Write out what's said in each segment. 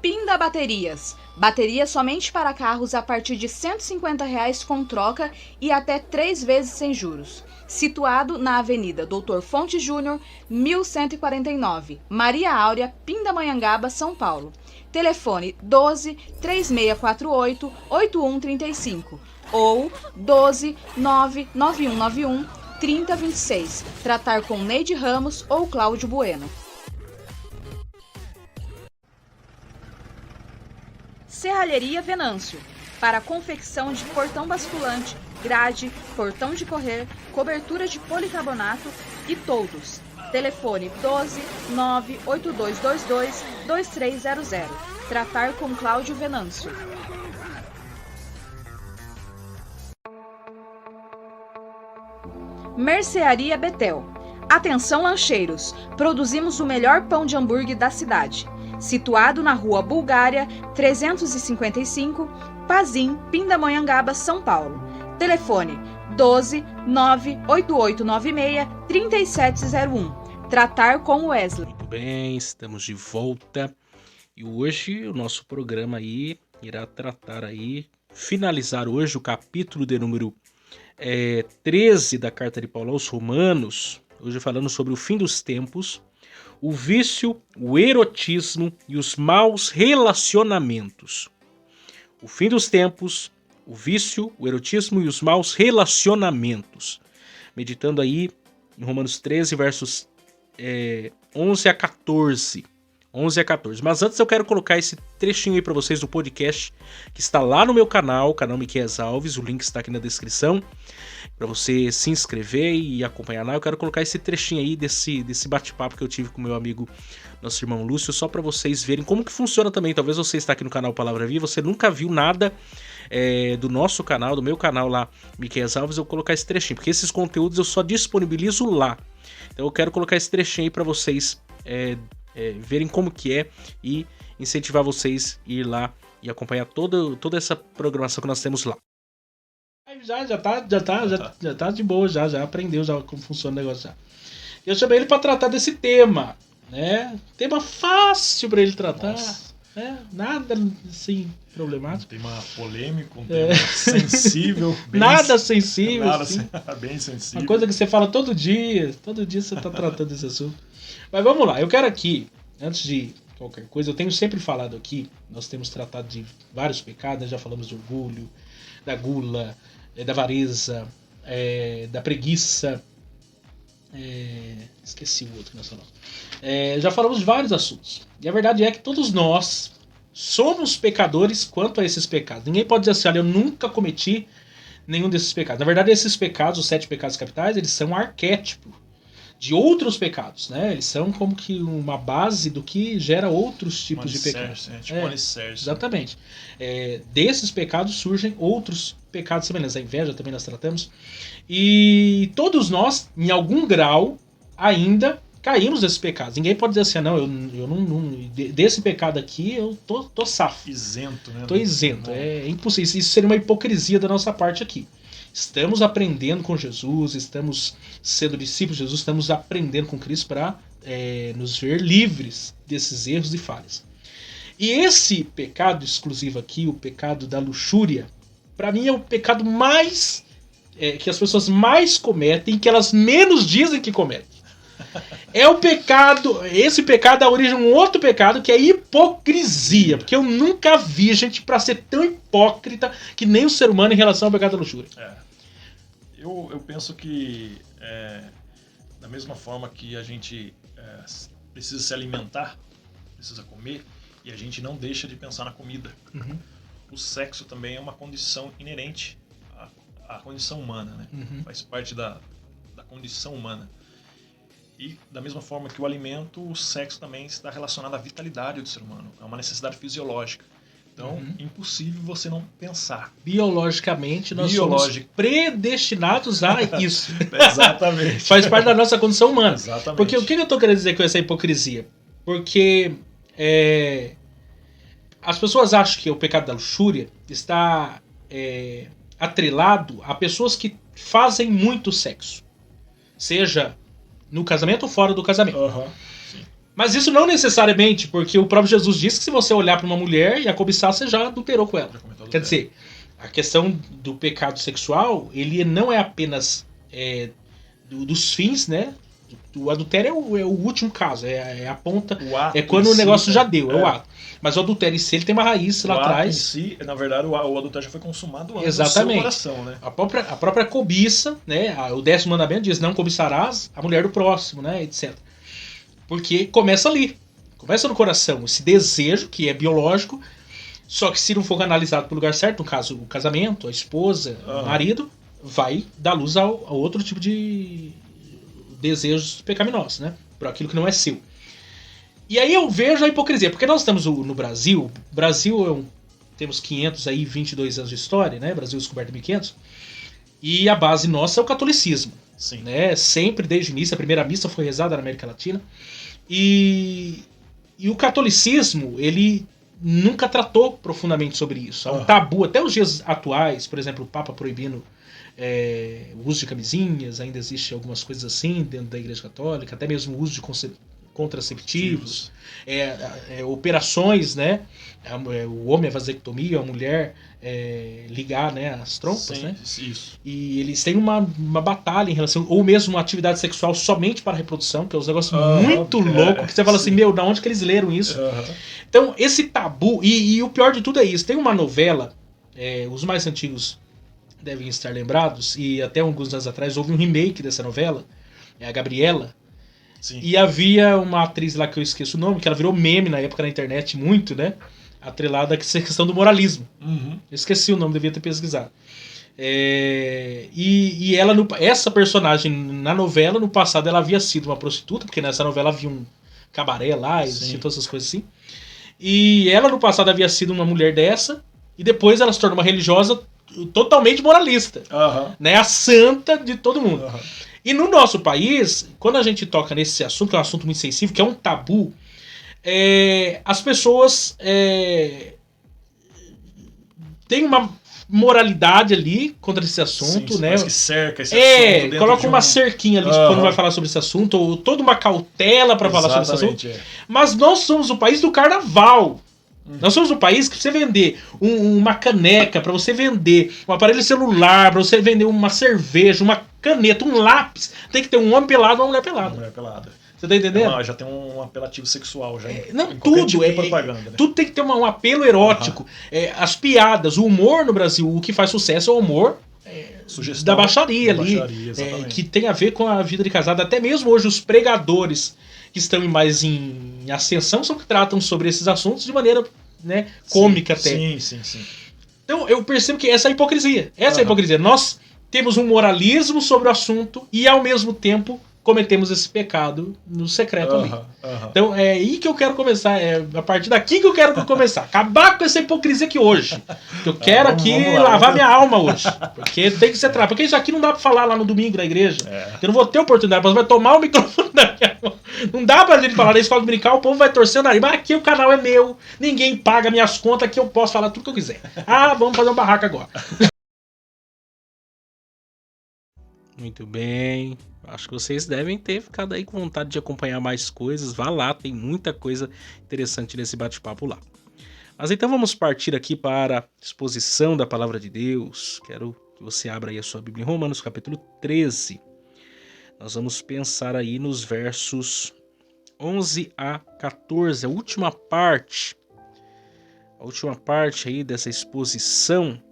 Pinda Baterias. Baterias somente para carros a partir de R$ 150 com troca e até 3 vezes sem juros. Situado na Avenida Doutor Fonte Júnior, 1149, Maria Áurea, Pindamonhangaba, São Paulo. Telefone 12 3648 8135 ou 12 99191 3026. Tratar com Neide Ramos ou Cláudio Bueno. Serralheria Venâncio. Para a confecção de portão basculante, grade, portão de correr, cobertura de policarbonato e toldos. Telefone 12 98222 2300. Tratar com Cláudio Venâncio. Mercearia Betel. Atenção lancheiros, produzimos o melhor pão de hambúrguer da cidade. Situado na Rua Bulgária, 355, Pazim, Pindamonhangaba, São Paulo. Telefone 12 98896 3701. Tratar com Wesley. Muito bem, estamos de volta. E hoje o nosso programa aí irá tratar aí, finalizar hoje o capítulo de número 13 da Carta de Paulo aos Romanos. Hoje falando sobre o fim dos tempos, o vício, o erotismo e os maus relacionamentos. O fim dos tempos, o vício, o erotismo e os maus relacionamentos. Meditando aí em Romanos 13, versos 11 a 14. 11 a 14. Mas antes eu quero colocar esse trechinho aí para vocês do podcast que está lá no meu canal, canal Miqueias Alves, o link está aqui na descrição, para você se inscrever e acompanhar lá. Eu quero colocar esse trechinho aí desse bate-papo que eu tive com meu amigo, nosso irmão Lúcio, só para vocês verem como que funciona também. Talvez você está aqui no canal Palavra Viva, você nunca viu nada do nosso canal, do meu canal lá, Miqueias Alves, eu vou colocar esse trechinho, porque esses conteúdos eu só disponibilizo lá. Então eu quero colocar esse trechinho aí para vocês verem como que é e incentivar vocês a ir lá e acompanhar toda essa programação que nós temos lá. Já tá de boa, já aprendeu já como funciona o negócio já. Eu chamei ele para tratar desse tema, né? Tema fácil para ele tratar, né? Nada assim problemático. Um tema polêmico, um tema sensível. Nada sensível. Nada assim. bem sensível. Uma coisa que você fala todo dia você tá tratando desse assunto. Mas vamos lá, eu quero aqui, antes de qualquer coisa, eu tenho sempre falado aqui, nós temos tratado de vários pecados, já falamos do orgulho, da gula, da avareza, da preguiça, esqueci o outro que nós falamos. Já falamos de vários assuntos. E a verdade é que todos nós somos pecadores quanto a esses pecados. Ninguém pode dizer assim, olha, eu nunca cometi nenhum desses pecados. Na verdade, esses pecados, os 7 pecados capitais, eles são um arquétipo de outros pecados, né? Eles são como que uma base do que gera outros tipos de pecados. Tipo um alicerce. Exatamente. Desses pecados surgem outros pecados semelhantes. A inveja também nós tratamos. E todos nós, em algum grau, ainda caímos desses pecados. Ninguém pode dizer assim, não, eu não desse pecado aqui eu tô safo. Isento, né? Tô isento. É impossível. Isso seria uma hipocrisia da nossa parte aqui. Estamos aprendendo com Jesus, estamos sendo discípulos de Jesus, estamos aprendendo com Cristo para nos ver livres desses erros e falhas. E esse pecado exclusivo aqui, o pecado da luxúria, para mim é o pecado mais que as pessoas mais cometem, que elas menos dizem que cometem. É o pecado, esse pecado dá origem a um outro pecado que é hipocrisia, porque eu nunca vi gente para ser tão hipócrita que nem o ser humano em relação ao pecado da luxúria. Eu penso que da mesma forma que a gente precisa se alimentar, precisa comer, e a gente não deixa de pensar na comida. Uhum. O sexo também é uma condição inerente à condição humana, né? Uhum. Faz parte da condição humana. E da mesma forma que o alimento, o sexo também está relacionado à vitalidade do ser humano. É uma necessidade fisiológica. Então, impossível você não pensar. Biologicamente, nós somos predestinados a isso. Exatamente. Faz parte da nossa condição humana. Exatamente. Porque o que eu estou querendo dizer com essa hipocrisia? Porque as pessoas acham que o pecado da luxúria está atrelado a pessoas que fazem muito sexo. Seja no casamento ou fora do casamento. Uhum. Mas isso não necessariamente, porque o próprio Jesus disse que se você olhar para uma mulher e a cobiçar, você já adulterou com ela. Quer dizer, a questão do pecado sexual, ele não é apenas dos fins, né? O adultério é o último caso, é a ponta, é quando o negócio já deu, é o ato. Mas o adultério em si, ele tem uma raiz lá atrás. Em si, na verdade, o adultério já foi consumado antes Exatamente. do seu coração, né? A própria cobiça, né? O 10º mandamento diz, não cobiçarás a mulher do próximo, né? Etc. Porque começa ali, começa no coração, esse desejo, que é biológico, só que se não for canalizado pelo lugar certo, no caso, o casamento, a esposa, o marido, vai dar luz a outro tipo de desejos pecaminosos, né? Por aquilo que não é seu. E aí eu vejo a hipocrisia, porque nós estamos no Brasil, temos 522 anos de história, né? Brasil descoberto em 1500, e a base nossa é o catolicismo. Sim. Né? Sempre, desde o início, a primeira missa foi rezada na América Latina. E o catolicismo, ele nunca tratou profundamente sobre isso. É um tabu, até os dias atuais, por exemplo, o Papa proibindo o uso de camisinhas, ainda existe algumas coisas assim dentro da Igreja Católica, até mesmo o uso de contraceptivos, operações, né? O homem a vasectomia, a mulher ligar, né, as trompas, sim, né? Isso. E eles têm uma batalha em relação, ou mesmo uma atividade sexual somente para a reprodução, que é um negócio muito louco, que você fala assim, da onde que eles leram isso? Então, esse tabu, e o pior de tudo é isso, tem uma novela, os mais antigos devem estar lembrados, e até alguns anos atrás houve um remake dessa novela, a Gabriela. Sim. E havia uma atriz lá que eu esqueço o nome, que ela virou meme na época na internet muito, né? Atrelada à questão do moralismo. Eu esqueci o nome, devia ter pesquisado. E ela, essa personagem na novela, no passado, ela havia sido uma prostituta, porque nessa novela havia um cabaré lá, existiam todas essas coisas assim. E ela no passado havia sido uma mulher dessa, e depois ela se tornou uma religiosa totalmente moralista. Né? A santa de todo mundo. E no nosso país, quando a gente toca nesse assunto, que é um assunto muito sensível, que é um tabu, as pessoas têm uma moralidade ali contra esse assunto, sim, né? Que cerca esse assunto. Coloca uma cerquinha ali quando vai falar sobre esse assunto, ou toda uma cautela para falar sobre esse assunto. Mas nós somos o país do carnaval. Nós somos um país que você vender uma caneca, para você vender um aparelho celular, para você vender uma cerveja, uma caneta, um lápis, tem que ter um homem pelado ou uma mulher pelada. Uma mulher pelada. Você tá entendendo? Não, já tem um apelativo sexual. Não, tudo. Tipo de propaganda, né? Tudo tem que ter um apelo erótico. As piadas, o humor no Brasil, o que faz sucesso é o humor da baixaria ali. Que tem a ver com a vida de casado. Até mesmo hoje os pregadores que estão mais em ascensão são que tratam sobre esses assuntos de maneira, né, cômica até. Sim. Então eu percebo que essa é a hipocrisia. Essa é a hipocrisia. Nós temos um moralismo sobre o assunto e ao mesmo tempo cometemos esse pecado no secreto ali. Então é aí que eu quero começar. É a partir daqui que eu quero começar. Acabar com essa hipocrisia aqui hoje. Eu quero aqui lavar minha alma hoje. Porque tem que ser tratado. Porque isso aqui não dá pra falar lá no domingo na igreja. Eu não vou ter oportunidade. Você vai tomar o microfone da minha mão. Não dá pra gente falar na escola dominical, o povo vai torcer o nariz. Mas aqui o canal é meu. Ninguém paga minhas contas. Aqui eu posso falar tudo que eu quiser. Vamos fazer uma barraca agora. Muito bem. Acho que vocês devem ter ficado aí com vontade de acompanhar mais coisas. Vá lá, tem muita coisa interessante nesse bate-papo lá. Mas então vamos partir aqui para a exposição da Palavra de Deus. Quero que você abra aí a sua Bíblia em Romanos, capítulo 13. Nós vamos pensar aí nos versos 11 a 14, a última parte aí dessa exposição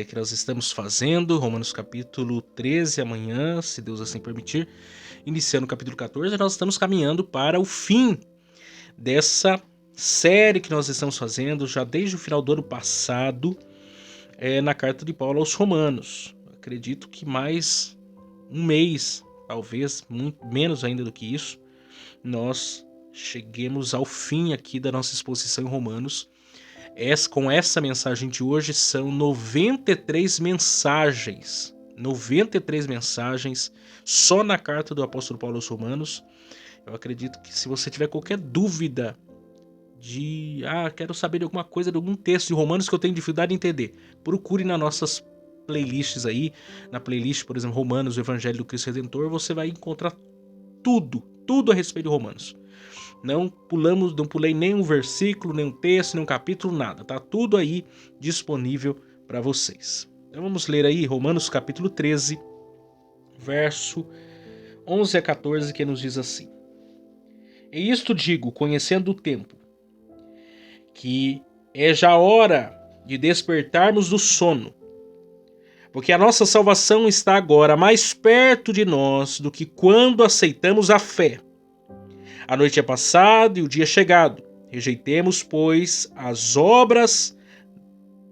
que nós estamos fazendo, Romanos capítulo 13, amanhã, se Deus assim permitir, iniciando o capítulo 14, nós estamos caminhando para o fim dessa série que nós estamos fazendo já desde o final do ano passado, na carta de Paulo aos Romanos. Acredito que mais um mês, talvez, muito menos ainda do que isso, nós cheguemos ao fim aqui da nossa exposição em Romanos. Com essa mensagem de hoje são 93 mensagens. 93 mensagens só na carta do apóstolo Paulo aos Romanos. Eu acredito que se você tiver qualquer dúvida de quero saber de alguma coisa, de algum texto de Romanos que eu tenho dificuldade de entender, procure nas nossas playlists aí. Na playlist, por exemplo, Romanos, o Evangelho do Cristo Redentor, você vai encontrar tudo a respeito de Romanos. Não pulei nenhum versículo, nenhum texto, nenhum capítulo, nada. Tá tudo aí disponível para vocês. Então vamos ler aí Romanos capítulo 13, verso 11 a 14, que nos diz assim: E isto digo, conhecendo o tempo, que é já hora de despertarmos do sono, porque a nossa salvação está agora mais perto de nós do que quando aceitamos a fé. A noite é passada e o dia é chegado. Rejeitemos, pois, as obras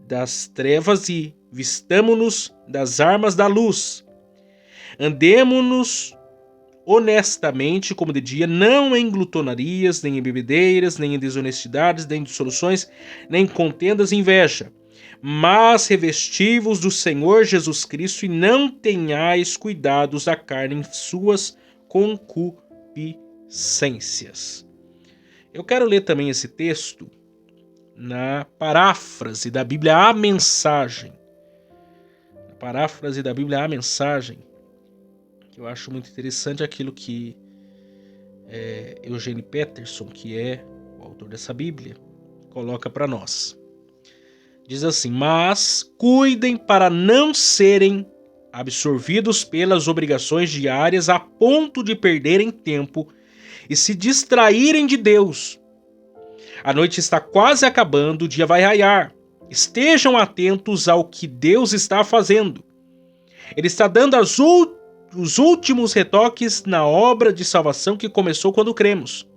das trevas e vistamo-nos das armas da luz. Andemo-nos honestamente como de dia, não em glutonarias, nem em bebedeiras, nem em desonestidades, nem em dissoluções, nem em contendas e inveja. Mas revesti-vos do Senhor Jesus Cristo e não tenhais cuidados da carne em suas concupiscências. Eu quero ler também esse texto na paráfrase da Bíblia A Mensagem. Na paráfrase da Bíblia A Mensagem, que eu acho muito interessante aquilo que Eugene Peterson, que é o autor dessa Bíblia, coloca para nós. Diz assim: mas cuidem para não serem absorvidos pelas obrigações diárias a ponto de perderem tempo e se distraírem de Deus. A noite está quase acabando, o dia vai raiar. Estejam atentos ao que Deus está fazendo. Ele está dando os últimos retoques na obra de salvação que começou quando cremos.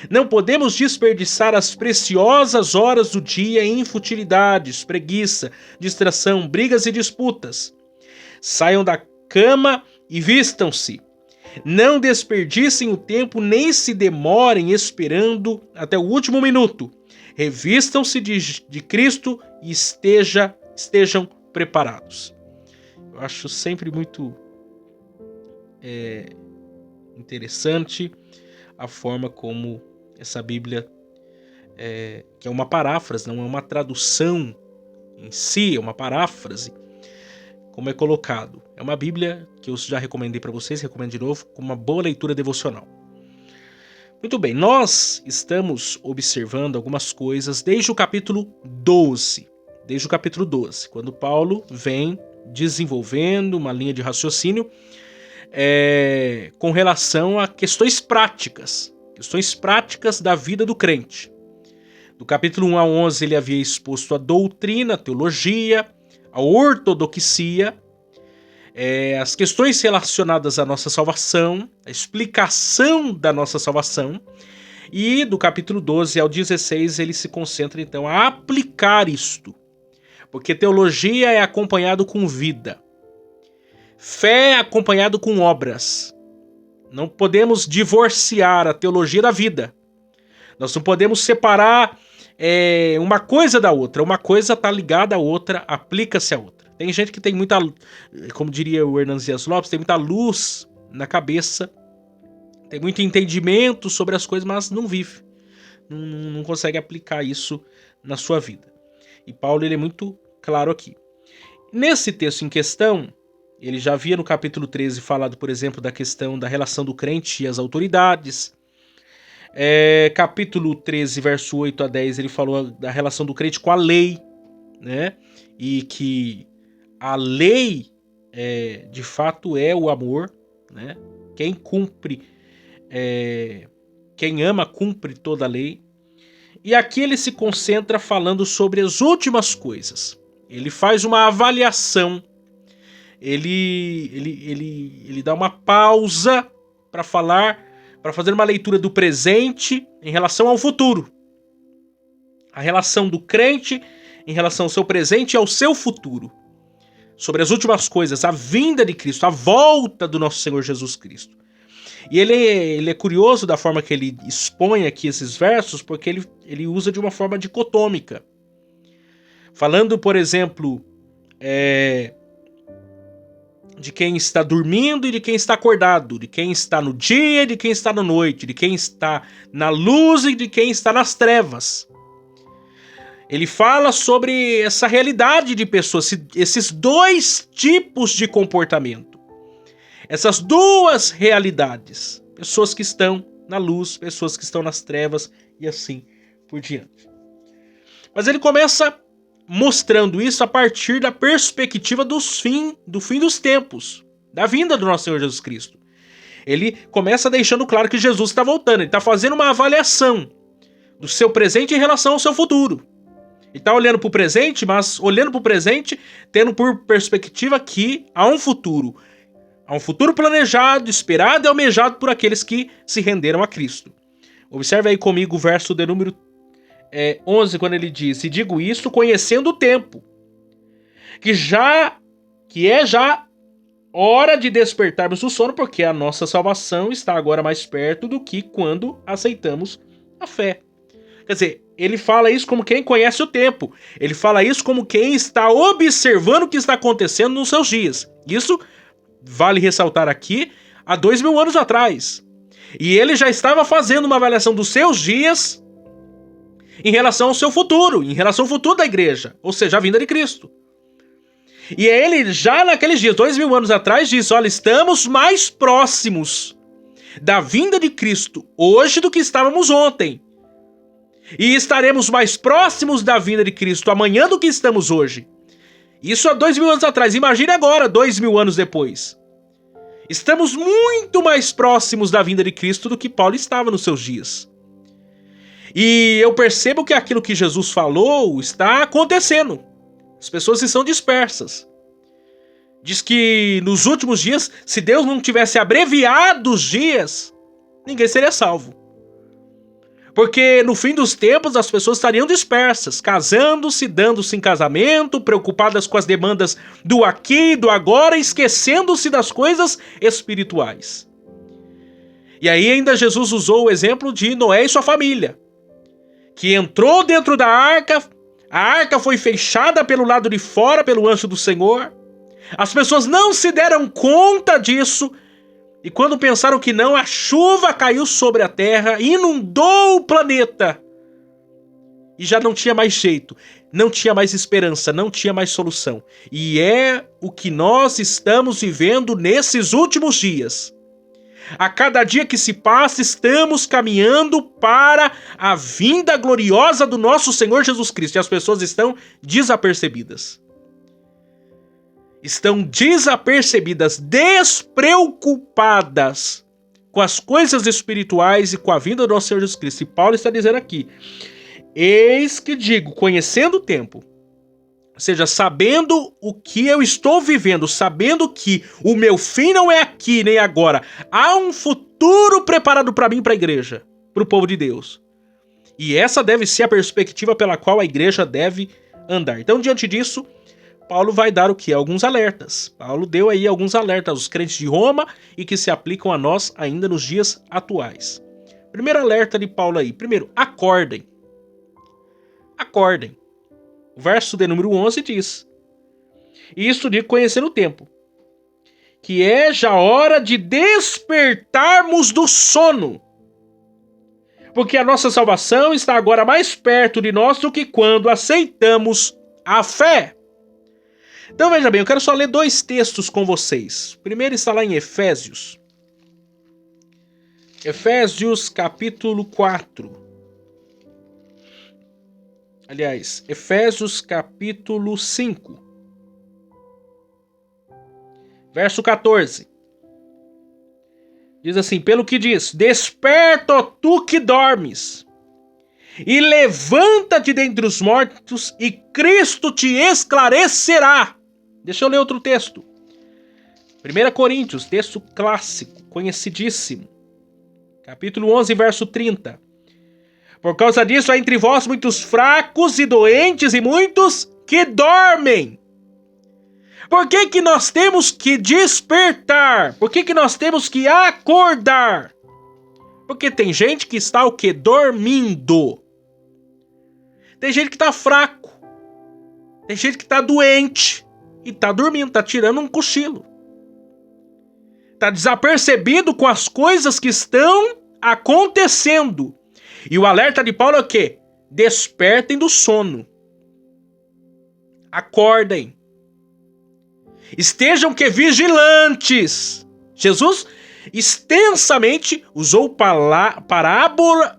Não podemos desperdiçar as preciosas horas do dia em futilidades, preguiça, distração, brigas e disputas. Saiam da cama e vistam-se. Não desperdicem o tempo nem se demorem esperando até o último minuto. Revistam-se de Cristo e estejam preparados. Eu acho sempre muito interessante a forma como essa Bíblia, que é uma paráfrase, não é uma tradução em si, é uma paráfrase, como é colocado. É uma Bíblia que eu já recomendei para vocês, recomendo de novo, com uma boa leitura devocional. Muito bem, nós estamos observando algumas coisas desde o capítulo 12. Desde o capítulo 12, quando Paulo vem desenvolvendo uma linha de raciocínio com relação a questões práticas da vida do crente. Do capítulo 1 a 11 ele havia exposto a doutrina, a teologia, a ortodoxia, as questões relacionadas à nossa salvação, a explicação da nossa salvação, e do capítulo 12 ao 16 ele se concentra então a aplicar isto, porque teologia é acompanhado com vida. Fé é acompanhado com obras. Não podemos divorciar a teologia da vida. Nós não podemos separar uma coisa da outra. Uma coisa está ligada à outra, aplica-se à outra. Tem gente que tem muita, como diria o Hernandes Dias Lopes, tem muita luz na cabeça, tem muito entendimento sobre as coisas, mas não vive. Não consegue aplicar isso na sua vida. E Paulo ele é muito claro aqui. Nesse texto em questão, ele já havia no capítulo 13 falado, por exemplo, da questão da relação do crente e as autoridades. Capítulo 13, verso 8 a 10, ele falou da relação do crente com a lei, né? E que a lei, de fato, é o amor, né? Quem ama, cumpre toda a lei. E aqui ele se concentra falando sobre as últimas coisas. Ele faz uma avaliação. Ele dá uma pausa para fazer uma leitura do presente em relação ao futuro. A relação do crente em relação ao seu presente e ao seu futuro. Sobre as últimas coisas, a vinda de Cristo, a volta do nosso Senhor Jesus Cristo. E ele é curioso da forma que ele expõe aqui esses versos, porque ele usa de uma forma dicotômica. Falando, por exemplo, de quem está dormindo e de quem está acordado, de quem está no dia e de quem está na noite, de quem está na luz e de quem está nas trevas. Ele fala sobre essa realidade de pessoas, esses dois tipos de comportamento, essas duas realidades, pessoas que estão na luz, pessoas que estão nas trevas e assim por diante. Mas ele começa mostrando isso a partir da perspectiva do fim dos tempos, da vinda do nosso Senhor Jesus Cristo. Ele começa deixando claro que Jesus está voltando, ele está fazendo uma avaliação do seu presente em relação ao seu futuro. Ele está olhando para o presente, mas olhando para o presente, tendo por perspectiva que há um futuro planejado, esperado e almejado por aqueles que se renderam a Cristo. Observe aí comigo o verso de número 11, quando ele diz: e digo isto conhecendo o tempo, que é já hora de despertarmos do sono, porque a nossa salvação está agora mais perto do que quando aceitamos a fé. Quer dizer, ele fala isso como quem conhece o tempo. Ele fala isso como quem está observando o que está acontecendo nos seus dias. Isso vale ressaltar aqui há 2000 anos atrás. E ele já estava fazendo uma avaliação dos seus dias em relação ao seu futuro, em relação ao futuro da igreja, ou seja, a vinda de Cristo. E ele já naqueles dias, 2000 anos atrás, disse: olha, estamos mais próximos da vinda de Cristo hoje do que estávamos ontem. E estaremos mais próximos da vinda de Cristo amanhã do que estamos hoje. Isso há 2000 anos atrás. Imagine agora, 2000 anos depois. Estamos muito mais próximos da vinda de Cristo do que Paulo estava nos seus dias. E eu percebo que aquilo que Jesus falou está acontecendo. As pessoas estão dispersas. Diz que nos últimos dias, se Deus não tivesse abreviado os dias, ninguém seria salvo. Porque no fim dos tempos as pessoas estariam dispersas, casando-se, dando-se em casamento, preocupadas com as demandas do aqui e do agora, esquecendo-se das coisas espirituais. E aí ainda Jesus usou o exemplo de Noé e sua família, que entrou dentro da arca, a arca foi fechada pelo lado de fora, pelo anjo do Senhor. As pessoas não se deram conta disso, e quando pensaram que não, a chuva caiu sobre a terra, inundou o planeta. E já não tinha mais jeito, não tinha mais esperança, não tinha mais solução. E é o que nós estamos vivendo nesses últimos dias. A cada dia que se passa, estamos caminhando para a vinda gloriosa do nosso Senhor Jesus Cristo. E as pessoas estão desapercebidas. Estão desapercebidas, despreocupadas com as coisas espirituais e com a vinda do nosso Senhor Jesus Cristo. E Paulo está dizendo aqui: eis que digo, conhecendo o tempo, ou seja, sabendo o que eu estou vivendo, sabendo que o meu fim não é aqui nem agora, há um futuro preparado para mim, para a igreja, para o povo de Deus. E essa deve ser a perspectiva pela qual a igreja deve andar. Então, diante disso, Paulo vai dar o quê? Alguns alertas. Paulo deu aí alguns alertas aos crentes de Roma e que se aplicam a nós ainda nos dias atuais. Primeiro alerta de Paulo aí. Primeiro, acordem. Acordem. O verso de número 11 diz: isso de conhecer o tempo, que é já hora de despertarmos do sono, porque a nossa salvação está agora mais perto de nós do que quando aceitamos a fé. Então veja bem, eu quero só ler 2 textos com vocês. O primeiro está lá em Efésios. Efésios capítulo 4. Aliás, Efésios capítulo 5. Verso 14. Diz assim: pelo que diz: desperta, ó tu que dormes, e levanta-te dentre os mortos, e Cristo te esclarecerá. Deixa eu ler outro texto. 1 Coríntios, texto clássico, conhecidíssimo. Capítulo 11, verso 30. Por causa disso há entre vós muitos fracos e doentes e muitos que dormem. Por que que nós temos que despertar? Por que que nós temos que acordar? Porque tem gente que está o quê? Dormindo. Tem gente que está fraco. Tem gente que está doente. E está dormindo, está tirando um cochilo. Está desapercebido com as coisas que estão acontecendo. E o alerta de Paulo é o quê? Despertem do sono. Acordem. Estejam que vigilantes. Jesus, extensamente usou parábolas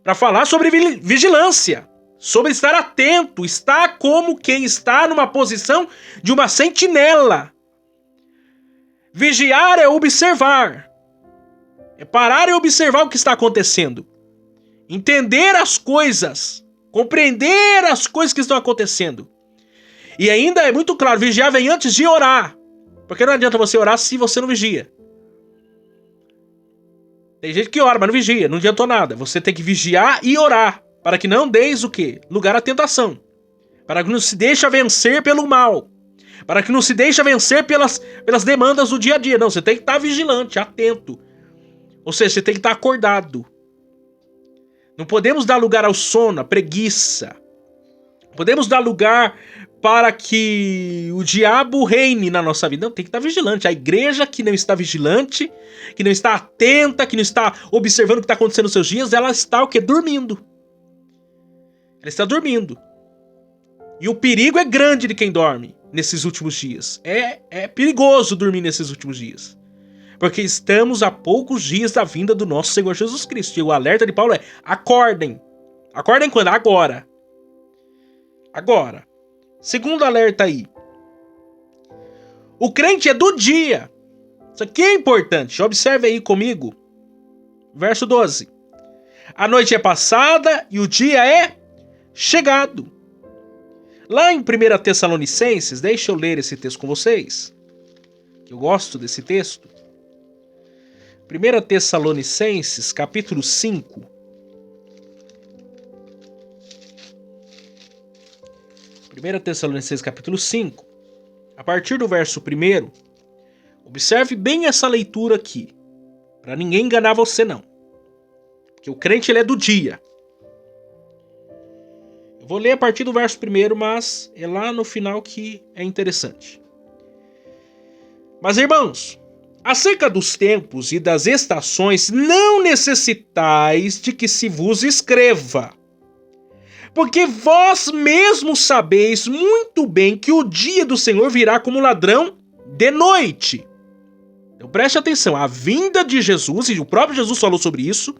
para falar sobre vigilância, sobre estar atento, estar como quem está numa posição de uma sentinela. Vigiar é observar, é parar e observar o que está acontecendo, entender as coisas, compreender as coisas que estão acontecendo. E ainda é muito claro, vigiar vem antes de orar, porque não adianta você orar se você não vigia. Tem gente que ora, mas não vigia, não adiantou nada. Você tem que vigiar e orar, para que não deis o quê? Lugar à tentação. Para que não se deixe vencer pelo mal. Para que não se deixe vencer pelas demandas do dia a dia. Não, você tem que estar vigilante, atento. Ou seja, você tem que estar acordado. Não podemos dar lugar ao sono, à preguiça. Podemos dar lugar para que o diabo reine na nossa vida. Não, tem que estar vigilante. A igreja que não está vigilante, que não está atenta, que não está observando o que está acontecendo nos seus dias, ela está o quê? Dormindo. Ela está dormindo. E o perigo é grande de quem dorme nesses últimos dias. É perigoso dormir nesses últimos dias. Porque estamos a poucos dias da vinda do nosso Senhor Jesus Cristo. E o alerta de Paulo é: acordem. Acordem quando? Agora. Agora. Segundo alerta aí. O crente é do dia. Isso aqui é importante. Observe aí comigo. Verso 12. A noite é passada e o dia é chegado. Lá em 1 Tessalonicenses, deixa eu ler esse texto com vocês, que eu gosto desse texto. 1 Tessalonicenses, capítulo 5. 1 Tessalonicenses, capítulo 5. A partir do verso 1, observe bem essa leitura aqui, para ninguém enganar você não. Porque o crente ele é do dia. Eu vou ler a partir do verso 1, mas é lá no final que é interessante. Mas irmãos, acerca dos tempos e das estações, não necessitais de que se vos escreva, porque vós mesmos sabeis muito bem que o dia do Senhor virá como ladrão de noite. Então preste atenção, a vinda de Jesus, e o próprio Jesus falou sobre isso,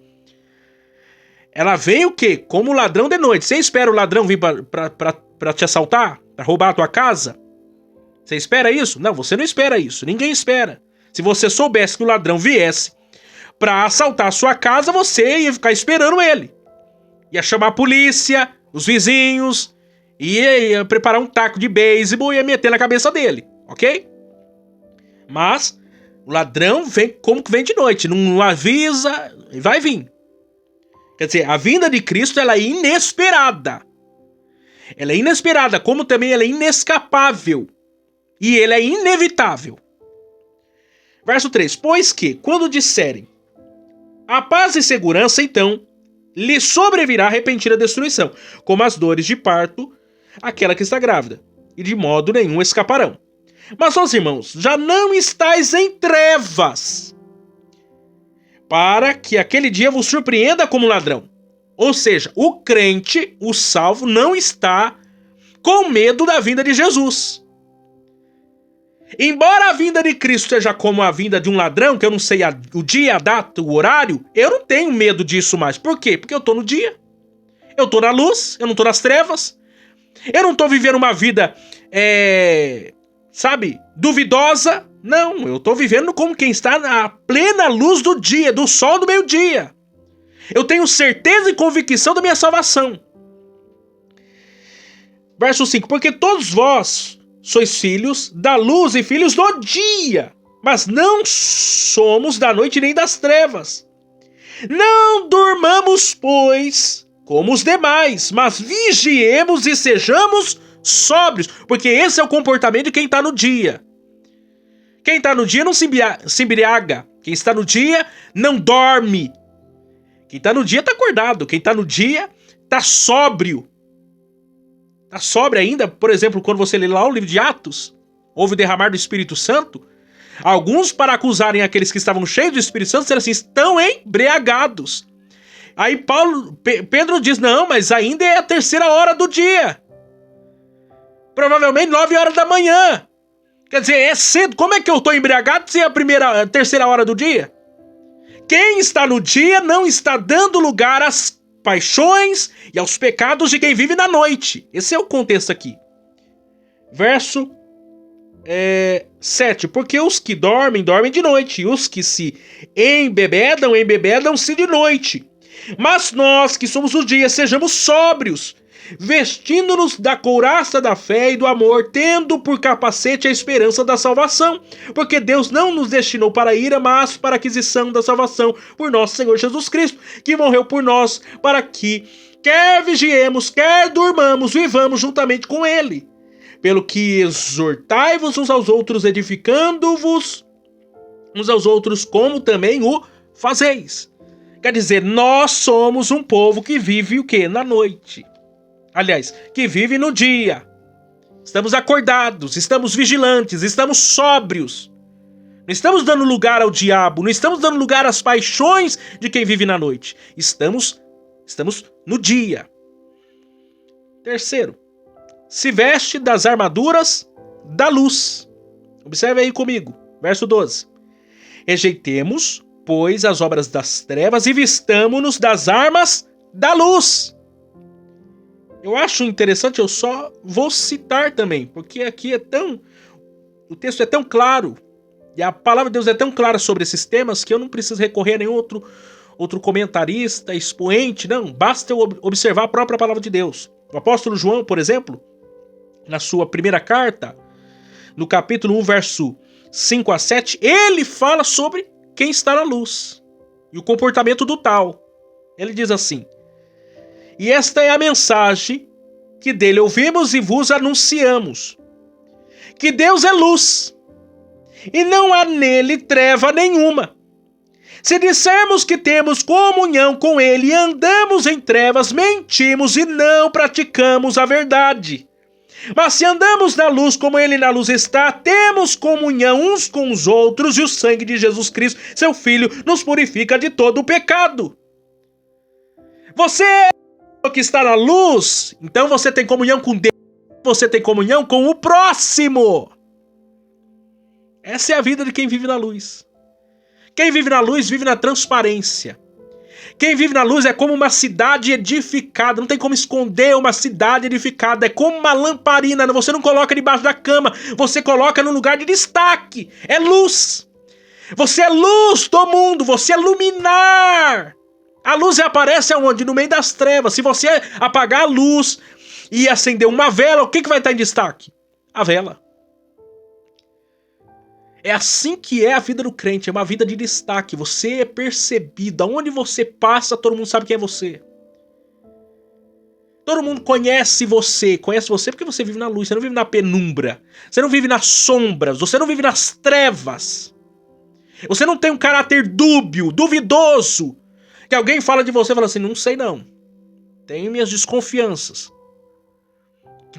ela vem o quê? Como ladrão de noite. Você espera o ladrão vir para te assaltar? Para roubar a tua casa? Você espera isso? Não, você não espera isso. Ninguém espera. Se você soubesse que o ladrão viesse para assaltar a sua casa, você ia ficar esperando ele. Ia chamar a polícia, os vizinhos, ia preparar um taco de beisebol e ia meter na cabeça dele, ok? Mas o ladrão vem como que vem de noite, não avisa, vai vir. Quer dizer, a vinda de Cristo ela é inesperada. Ela é inesperada, como também ela é inescapável. E ela é inevitável. Verso 3. Pois que, quando disserem a paz e segurança, então lhe sobrevirá repentina destruição, como as dores de parto, aquela que está grávida, e de modo nenhum escaparão. Mas, meus irmãos, já não estáis em trevas, para que aquele dia vos surpreenda como ladrão. Ou seja, o crente, o salvo, não está com medo da vinda de Jesus. Embora a vinda de Cristo seja como a vinda de um ladrão, que eu não sei o dia, a data, o horário, eu não tenho medo disso mais. Por quê? Porque eu tô no dia. Eu tô na luz, eu não tô nas trevas. Eu não tô vivendo uma vida, duvidosa. Não, eu tô vivendo como quem está na plena luz do dia, do sol do meio-dia. Eu tenho certeza e convicção da minha salvação. Verso 5. Porque todos vós sois filhos da luz e filhos do dia, mas não somos da noite nem das trevas. Não durmamos, pois, como os demais, mas vigiemos e sejamos sóbrios, porque esse é o comportamento de quem está no dia. Quem está no dia não se embriaga. Quem está no dia não dorme. Quem está no dia está acordado. Quem está no dia está sóbrio. Está sóbrio ainda, por exemplo, quando você lê lá o livro de Atos, houve o derramar do Espírito Santo. Alguns, para acusarem aqueles que estavam cheios do Espírito Santo, disseram assim, estão embriagados. Aí Pedro diz, não, mas ainda é a 3ª hora do dia. Provavelmente 9 horas da manhã. Quer dizer, é cedo. Como é que eu tô embriagado se é a terceira hora do dia? Quem está no dia não está dando lugar às paixões e aos pecados de quem vive na noite. Esse é o contexto aqui. Verso 7. Porque os que dormem, dormem de noite. E os que se embebedam, embebedam-se de noite. Mas nós que somos o dia, sejamos sóbrios, vestindo-nos da couraça da fé e do amor, tendo por capacete a esperança da salvação. Porque Deus não nos destinou para a ira, mas para a aquisição da salvação por nosso Senhor Jesus Cristo, que morreu por nós, para que, quer vigiemos, quer durmamos, vivamos juntamente com Ele. Pelo que exortai-vos uns aos outros, edificando-vos uns aos outros, como também o fazeis. Quer dizer, nós somos um povo que vive o quê? Na noite. Aliás, que vive no dia. Estamos acordados, estamos vigilantes, estamos sóbrios. Não estamos dando lugar ao diabo, não estamos dando lugar às paixões de quem vive na noite. Estamos no dia. Terceiro, se veste das armaduras da luz. Observe aí comigo, verso 12. Rejeitemos, pois, as obras das trevas e vistamo-nos das armas da luz. Eu acho interessante, eu só vou citar também, porque aqui o texto é tão claro, e a palavra de Deus é tão clara sobre esses temas, que eu não preciso recorrer a nenhum outro comentarista, expoente, não, basta eu observar a própria palavra de Deus. O apóstolo João, por exemplo, na sua primeira carta, no capítulo 1, verso 5 a 7, ele fala sobre quem está na luz e o comportamento do tal. Ele diz assim: e esta é a mensagem que dele ouvimos e vos anunciamos, que Deus é luz, e não há nele treva nenhuma. Se dissermos que temos comunhão com ele e andamos em trevas, mentimos e não praticamos a verdade. Mas se andamos na luz como ele na luz está, temos comunhão uns com os outros, e o sangue de Jesus Cristo, seu Filho, nos purifica de todo o pecado. Você que está na luz, então você tem comunhão com Deus, você tem comunhão com o próximo. Essa é a vida de quem vive na luz. Quem vive na luz vive na transparência. Quem vive na luz é como uma cidade edificada, não tem como esconder uma cidade edificada, é como uma lamparina, você não coloca debaixo da cama, você coloca no lugar de destaque, é luz. Você é luz do mundo, você é luminar. A luz aparece aonde? No meio das trevas. Se você apagar a luz e acender uma vela, o que vai estar em destaque? A vela. É assim que é a vida do crente, é uma vida de destaque. Você é percebido, aonde você passa, todo mundo sabe quem é você. Todo mundo conhece você porque você vive na luz, você não vive na penumbra. Você não vive nas sombras, você não vive nas trevas. Você não tem um caráter dúbio, duvidoso. Que alguém fala de você e fala assim, não sei não. Tenho minhas desconfianças.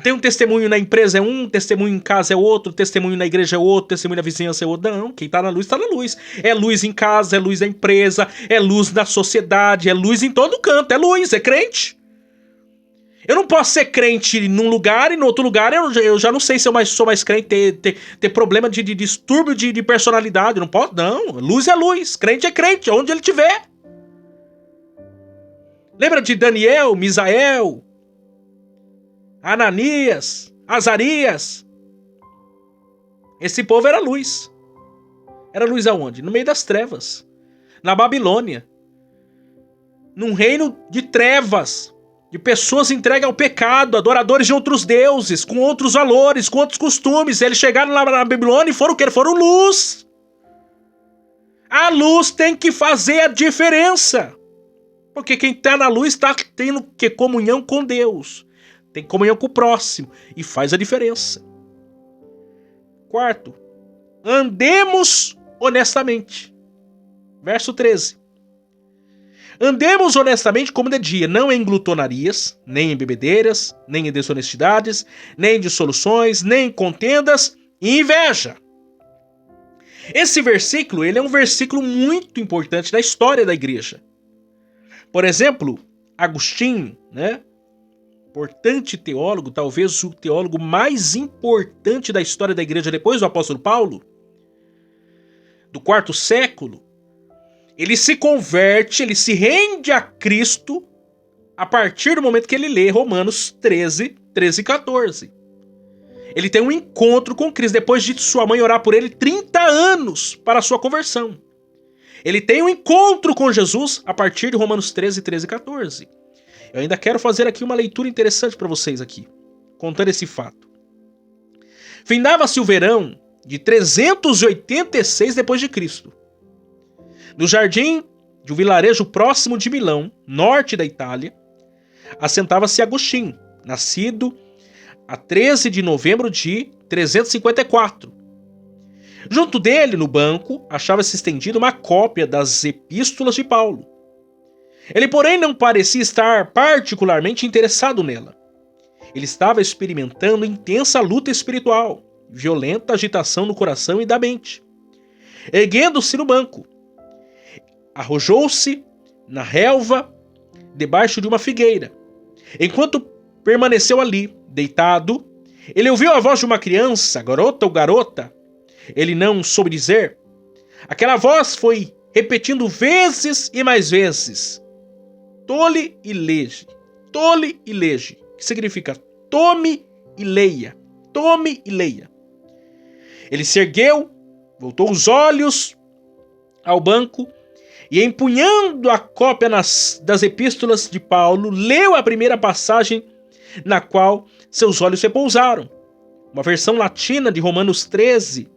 Tem um testemunho na empresa é um, testemunho em casa é outro, testemunho na igreja é outro, testemunho na vizinhança é outro. Não, quem tá na luz, tá na luz. É luz em casa, é luz na empresa, é luz na sociedade, é luz em todo canto, é luz, é crente. Eu não posso ser crente num lugar e no outro lugar eu já não sei se eu sou mais crente, ter problema de distúrbio de personalidade. Não posso, não. Luz é luz, crente é crente, onde ele estiver. Lembra de Daniel, Misael, Ananias, Azarias? Esse povo era luz. Era luz aonde? No meio das trevas. Na Babilônia. Num reino de trevas. De pessoas entregues ao pecado, adoradores de outros deuses, com outros valores, com outros costumes. Eles chegaram lá na Babilônia e foram o quê? Foram luz. A luz tem que fazer a diferença. Porque quem está na luz está tendo que comunhão com Deus. Tem comunhão com o próximo. E faz a diferença. Quarto, andemos honestamente. Verso 13. Andemos honestamente como de dia, não em glutonarias, nem em bebedeiras, nem em desonestidades, nem em dissoluções, nem em contendas e inveja. Esse versículo, ele é um versículo muito importante na história da igreja. Por exemplo, Agostinho, né? importante teólogo, talvez o teólogo mais importante da história da igreja depois do apóstolo Paulo, do 4º século, ele se converte, ele se rende a Cristo a partir do momento que ele lê Romanos 13 e 14. Ele tem um encontro com Cristo, depois de sua mãe orar por ele 30 anos para a sua conversão. Ele tem um encontro com Jesus a partir de Romanos 13 e 14. Eu ainda quero fazer aqui uma leitura interessante para vocês aqui, contando esse fato. Findava-se o verão de 386 depois de Cristo. No jardim de um vilarejo próximo de Milão, norte da Itália, assentava-se Agostinho, nascido a 13 de novembro de 354. Junto dele, no banco, achava-se estendida uma cópia das epístolas de Paulo. Ele, porém, não parecia estar particularmente interessado nela. Ele estava experimentando intensa luta espiritual, violenta agitação no coração e da mente. Erguendo-se no banco, arrojou-se na relva debaixo de uma figueira. Enquanto permaneceu ali, deitado, ele ouviu a voz de uma criança, garota ou garota. Ele não soube dizer. Aquela voz foi repetindo vezes e mais vezes: tole e lege, tole e lege, que significa tome e leia, tome e leia. Ele se ergueu, voltou os olhos ao banco e, empunhando a cópia das epístolas de Paulo, leu a primeira passagem na qual seus olhos repousaram. Uma versão latina de Romanos 13,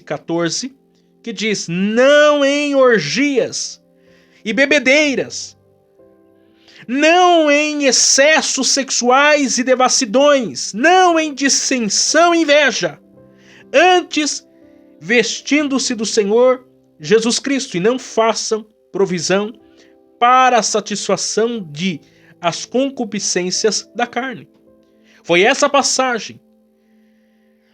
14, que diz: não em orgias e bebedeiras, não em excessos sexuais e devassidões, não em dissensão e inveja, antes vestindo-se do Senhor Jesus Cristo, e não façam provisão para a satisfação de as concupiscências da carne. Foi essa passagem,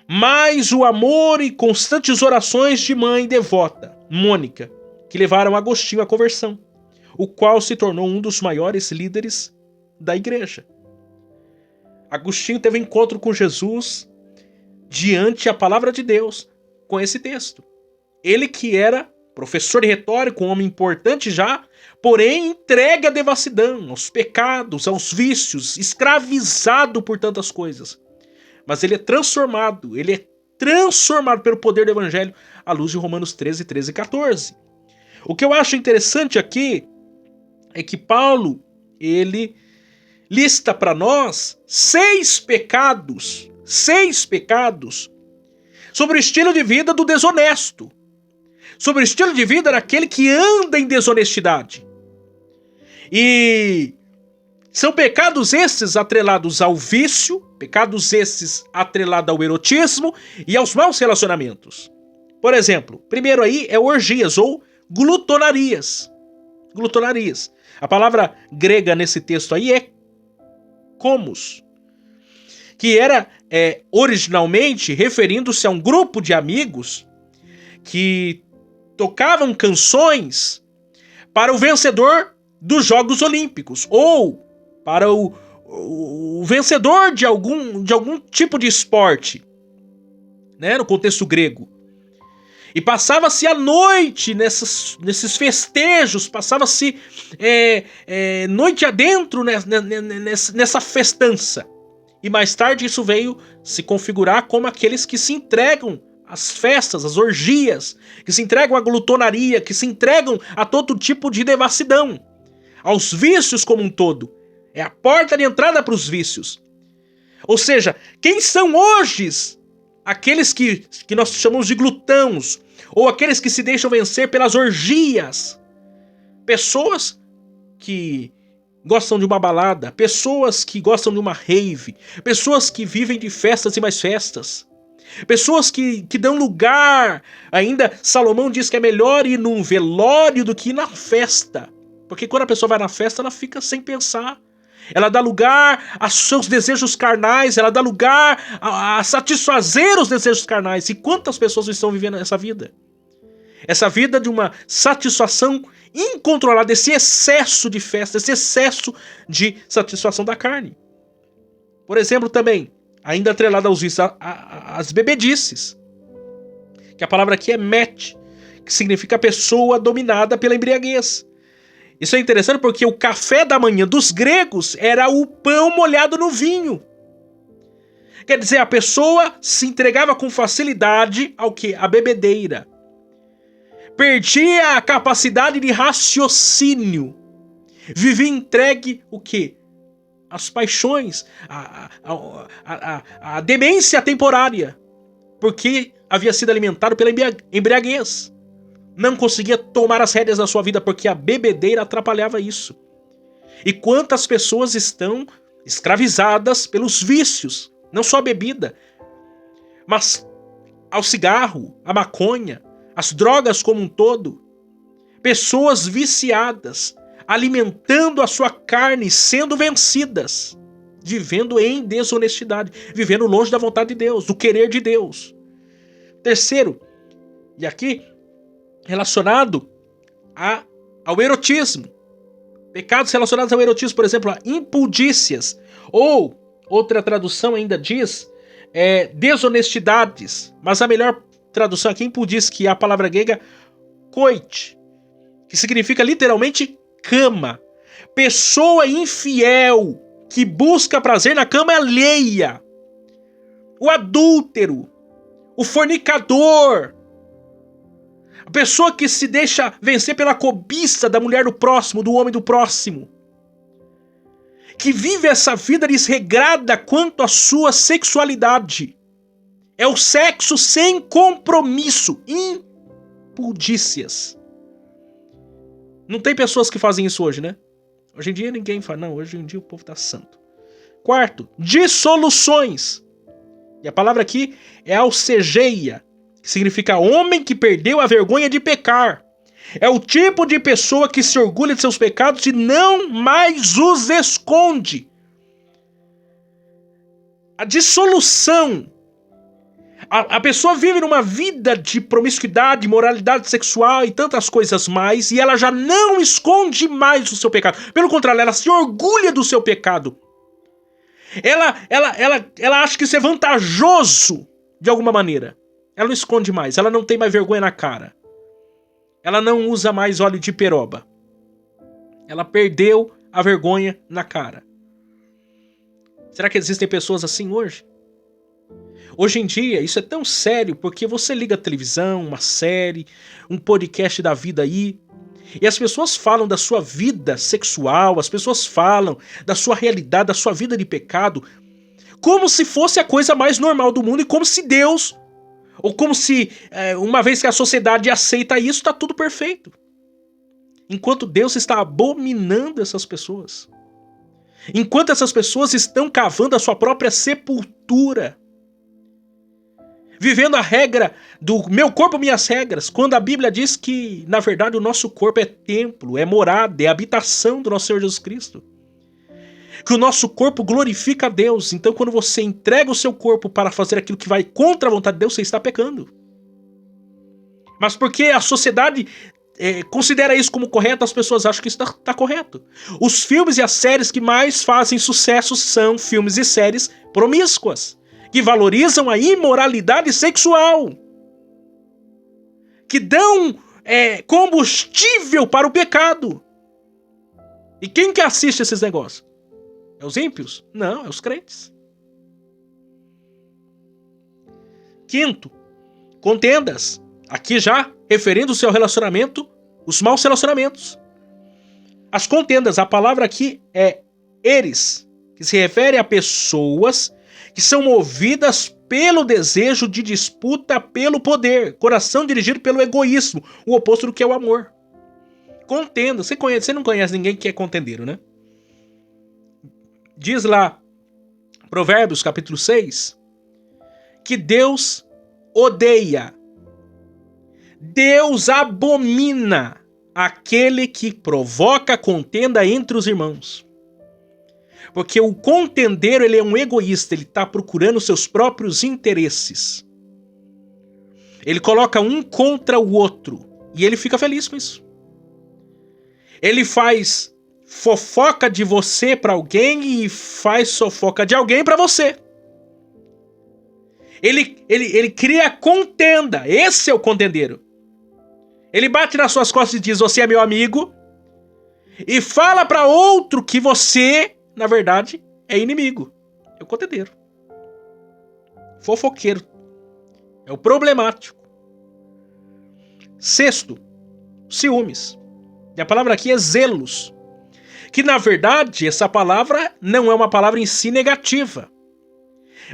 mais o amor e constantes orações de mãe devota, Mônica, que levaram Agostinho à conversão, o qual se tornou um dos maiores líderes da igreja. Agostinho teve encontro com Jesus diante a palavra de Deus com esse texto. Ele que era professor de retórica, um homem importante já, porém entregue à devassidão, aos pecados, aos vícios, escravizado por tantas coisas. Mas ele é transformado pelo poder do evangelho à luz de Romanos 13 e 14. O que eu acho interessante aqui é que Paulo, ele lista para nós 6 pecados sobre o estilo de vida do desonesto, sobre o estilo de vida daquele que anda em desonestidade. E são pecados esses atrelados ao vício, pecados esses atrelados ao erotismo e aos maus relacionamentos. Por exemplo, primeiro aí é orgias ou glutonarias. Glutonarias. A palavra grega nesse texto aí é komos, que era originalmente referindo-se a um grupo de amigos que tocavam canções para o vencedor dos Jogos Olímpicos, ou para o vencedor de algum tipo de esporte, né, no contexto grego. E passava-se a noite nesses festejos, passava-se noite adentro nessa festança. E mais tarde isso veio se configurar como aqueles que se entregam às festas, às orgias, que se entregam à glutonaria, que se entregam a todo tipo de devassidão, aos vícios como um todo. É a porta de entrada para os vícios. Ou seja, quem são hoje aqueles que nós chamamos de glutãos, ou aqueles que se deixam vencer pelas orgias? Pessoas que gostam de uma balada, pessoas que gostam de uma rave, pessoas que vivem de festas e mais festas, pessoas que dão lugar, ainda Salomão diz que é melhor ir num velório do que ir na festa, porque quando a pessoa vai na festa ela fica sem pensar, ela dá lugar aos seus desejos carnais, ela dá lugar a satisfazer os desejos carnais. E quantas pessoas estão vivendo essa vida? Essa vida de uma satisfação incontrolado, esse excesso de festa, esse excesso de satisfação da carne. Por exemplo, também, ainda atrelado aos vícios, as bebedices. Que a palavra aqui é met, que significa pessoa dominada pela embriaguez. Isso é interessante porque o café da manhã dos gregos era o pão molhado no vinho. Quer dizer, a pessoa se entregava com facilidade ao quê? A bebedeira. Perdia a capacidade de raciocínio. Vivia entregue o quê? As paixões, a demência temporária. Porque havia sido alimentado pela embriaguez. Não conseguia tomar as rédeas da sua vida porque a bebedeira atrapalhava isso. E quantas pessoas estão escravizadas pelos vícios, não só a bebida, mas ao cigarro, a maconha, as drogas como um todo. Pessoas viciadas, alimentando a sua carne, sendo vencidas, vivendo em desonestidade, vivendo longe da vontade de Deus, do querer de Deus. Terceiro, e aqui relacionado ao erotismo. Pecados relacionados ao erotismo, por exemplo, a impudícias. Ou, outra tradução ainda diz, desonestidades. Mas a melhor tradução aqui, impudícia, que é a palavra grega koit, que significa literalmente cama. Pessoa infiel que busca prazer na cama alheia. O adúltero. O fornicador. A pessoa que se deixa vencer pela cobiça da mulher do próximo, do homem do próximo. Que vive essa vida desregrada quanto à sua sexualidade. É o sexo sem compromisso. Impudícias. Não tem pessoas que fazem isso hoje, né? Hoje em dia ninguém fala. Não, hoje em dia o povo tá santo. Quarto, dissoluções. E a palavra aqui é alcegeia, que significa homem que perdeu a vergonha de pecar. É o tipo de pessoa que se orgulha de seus pecados e não mais os esconde. A dissolução. A pessoa vive numa vida de promiscuidade, moralidade sexual e tantas coisas mais, e ela já não esconde mais o seu pecado. Pelo contrário, ela se orgulha do seu pecado. Ela acha que isso é vantajoso de alguma maneira. Ela não esconde mais, ela não tem mais vergonha na cara. Ela não usa mais óleo de peroba. Ela perdeu a vergonha na cara. Será que existem pessoas assim hoje? Hoje em dia, isso é tão sério porque você liga a televisão, uma série, um podcast da vida aí, e as pessoas falam da sua vida sexual, as pessoas falam da sua realidade, da sua vida de pecado, como se fosse a coisa mais normal do mundo e como se Deus, ou como se, uma vez que a sociedade aceita isso, está tudo perfeito. Enquanto Deus está abominando essas pessoas. Enquanto essas pessoas estão cavando a sua própria sepultura. Vivendo a regra do meu corpo, minhas regras, quando a Bíblia diz que, na verdade, o nosso corpo é templo, é morada, é habitação do nosso Senhor Jesus Cristo. Que o nosso corpo glorifica a Deus. Então, quando você entrega o seu corpo para fazer aquilo que vai contra a vontade de Deus, você está pecando. Mas porque a sociedade considera isso como correto, as pessoas acham que isso está correto. Os filmes e as séries que mais fazem sucesso são filmes e séries promíscuas, que valorizam a imoralidade sexual, que dão combustível para o pecado. E quem que assiste esses negócios? É os ímpios? Não, é os crentes. Quinto, contendas. Aqui já referindo-se ao relacionamento, os maus relacionamentos. As contendas, a palavra aqui é eres, que se refere a pessoas que são movidas pelo desejo de disputa pelo poder, coração dirigido pelo egoísmo, o oposto do que é o amor. Contenda, você não conhece ninguém que é contendeiro, né? Diz lá, Provérbios capítulo 6, que Deus odeia, Deus abomina aquele que provoca contenda entre os irmãos. Porque o contendeiro, ele é um egoísta, ele está procurando seus próprios interesses. Ele coloca um contra o outro e ele fica feliz com isso. Ele faz fofoca de você para alguém e faz fofoca de alguém para você. Ele cria contenda. Esse é o contendeiro. Ele bate nas suas costas e diz: você é meu amigo. E fala para outro que você, na verdade, é inimigo. É o contendeiro. Fofoqueiro. É o problemático. Sexto, ciúmes. E a palavra aqui é zelos. Que, na verdade, essa palavra não é uma palavra em si negativa.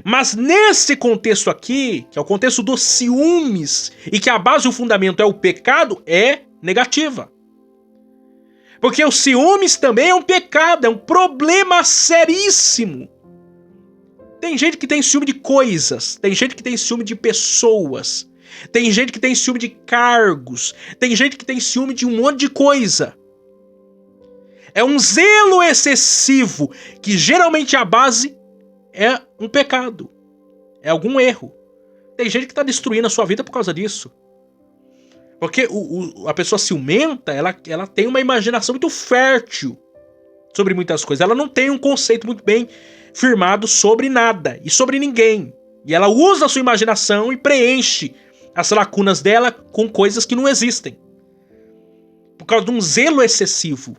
Mas nesse contexto aqui, que é o contexto dos ciúmes, e que a base e o fundamento é o pecado, é negativa. Porque o ciúmes também é um pecado, é um problema seríssimo. Tem gente que tem ciúme de coisas, tem gente que tem ciúme de pessoas, tem gente que tem ciúme de cargos, tem gente que tem ciúme de um monte de coisa. É um zelo excessivo, que geralmente a base é um pecado, é algum erro. Tem gente que está destruindo a sua vida por causa disso. Porque a pessoa ciumenta, ela tem uma imaginação muito fértil sobre muitas coisas. Ela não tem um conceito muito bem firmado sobre nada e sobre ninguém. E ela usa a sua imaginação e preenche as lacunas dela com coisas que não existem. Por causa de um zelo excessivo.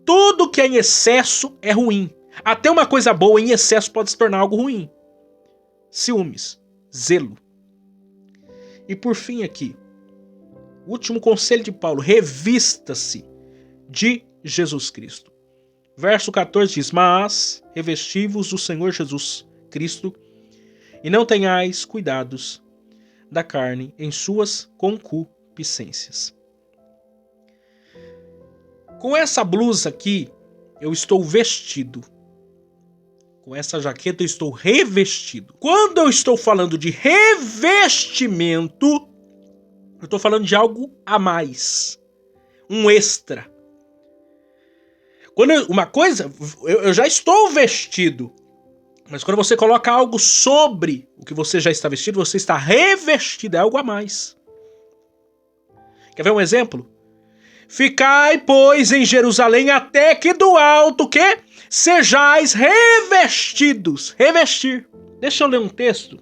Tudo que é em excesso é ruim. Até uma coisa boa em excesso pode se tornar algo ruim. Ciúmes, zelo. E por fim aqui, o último conselho de Paulo: revista-se de Jesus Cristo. Verso 14 diz: mas revesti-vos do Senhor Jesus Cristo e não tenhais cuidados da carne em suas concupiscências. Com essa blusa aqui, eu estou vestido. Com essa jaqueta, eu estou revestido. Quando eu estou falando de revestimento, eu estou falando de algo a mais. Um extra. Uma coisa, eu já estou vestido. Mas quando você coloca algo sobre o que você já está vestido, você está revestido. É algo a mais. Quer ver um exemplo? Ficai, pois, em Jerusalém, até que do alto, que sejais revestidos. Revestir. Deixa eu ler um texto.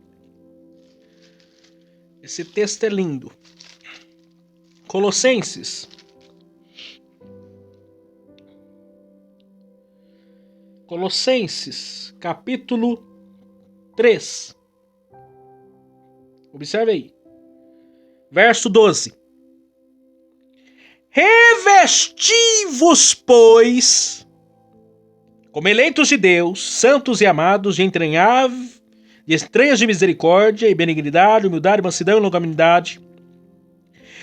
Esse texto é lindo. Colossenses. Colossenses, capítulo 3. Observe aí. Verso 12. Revesti-vos, pois, como eleitos de Deus, santos e amados, de entranhas de misericórdia e benignidade, humildade, mansidão e longanimidade,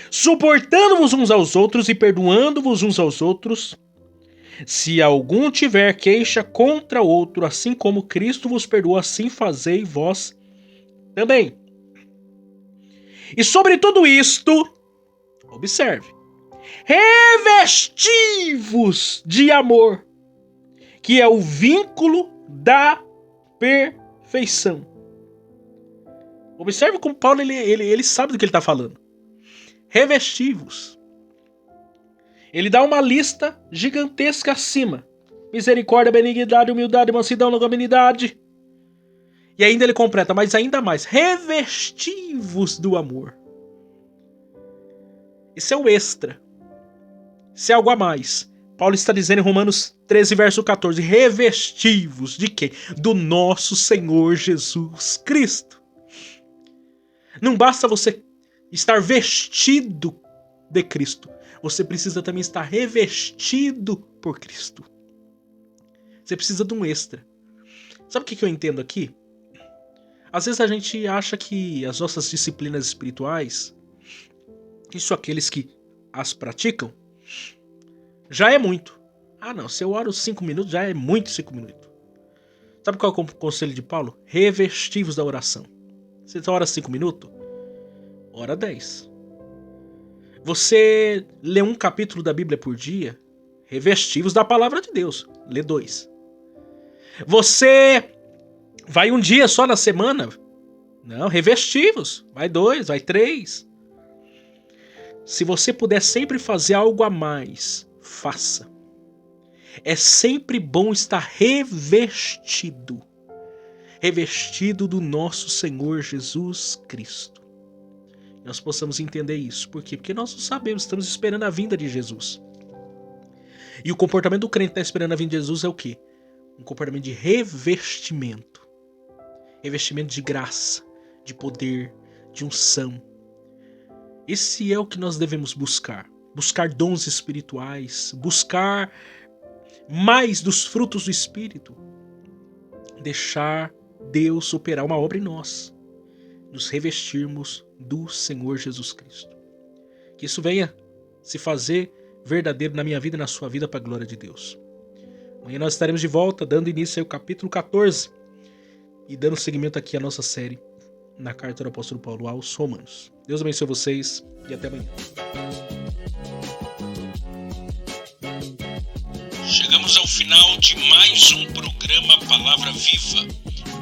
suportando-vos uns aos outros e perdoando-vos uns aos outros, se algum tiver queixa contra outro, assim como Cristo vos perdoou, assim fazei vós também. E sobre tudo isto, observe, revesti-vos de amor, que é o vínculo da perfeição. Observe como Paulo ele sabe do que ele está falando. Revesti-vos. Ele dá uma lista gigantesca acima. Misericórdia, benignidade, humildade, mansidão, longanimidade. E ainda ele completa, mas ainda mais, revesti-vos do amor. Isso é o extra. Isso é algo a mais. Paulo está dizendo em Romanos 13, verso 14, revesti-vos de quem? Do nosso Senhor Jesus Cristo. Não basta você estar vestido de Cristo. Você precisa também estar revestido por Cristo. Você precisa de um extra. Sabe o que eu entendo aqui? Às vezes a gente acha que as nossas disciplinas espirituais, isso aqueles que as praticam, já é muito. Ah não, se eu oro 5 minutos, já é muito 5 minutos. Sabe qual é o conselho de Paulo? Revesti-vos da oração. Você ora 5 minutos? Ora 10. Você lê um capítulo da Bíblia por dia? Revesti-vos da palavra de Deus. Lê 2. Você vai um dia só na semana? Não, revesti-vos. Vai 2, vai 3. Se você puder sempre fazer algo a mais, faça. É sempre bom estar revestido do nosso Senhor Jesus Cristo. Nós possamos entender isso. Por quê? Porque nós não sabemos, estamos esperando a vinda de Jesus. E o comportamento do crente que está esperando a vinda de Jesus é o quê? Um comportamento de revestimento. Revestimento de graça, de poder, de unção. Esse é o que nós devemos buscar. Buscar dons espirituais, buscar mais dos frutos do Espírito. Deixar Deus operar uma obra em nós. Nos revestirmos do Senhor Jesus Cristo. Que isso venha se fazer verdadeiro na minha vida e na sua vida para a glória de Deus. Amanhã nós estaremos de volta, dando início ao capítulo 14 e dando seguimento aqui à nossa série na carta do apóstolo Paulo aos Romanos. Deus abençoe vocês e até amanhã. Chegamos ao final de mais um programa Palavra Viva.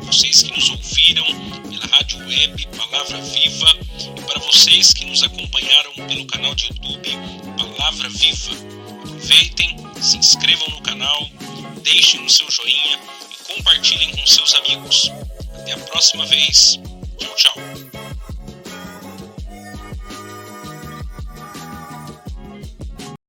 Vocês que nos ouviram pela rádio web Palavra Viva e para vocês que nos acompanharam pelo canal de YouTube Palavra Viva. Aproveitem, se inscrevam no canal, deixem o seu joinha e compartilhem com seus amigos. Até a próxima vez. Tchau, tchau.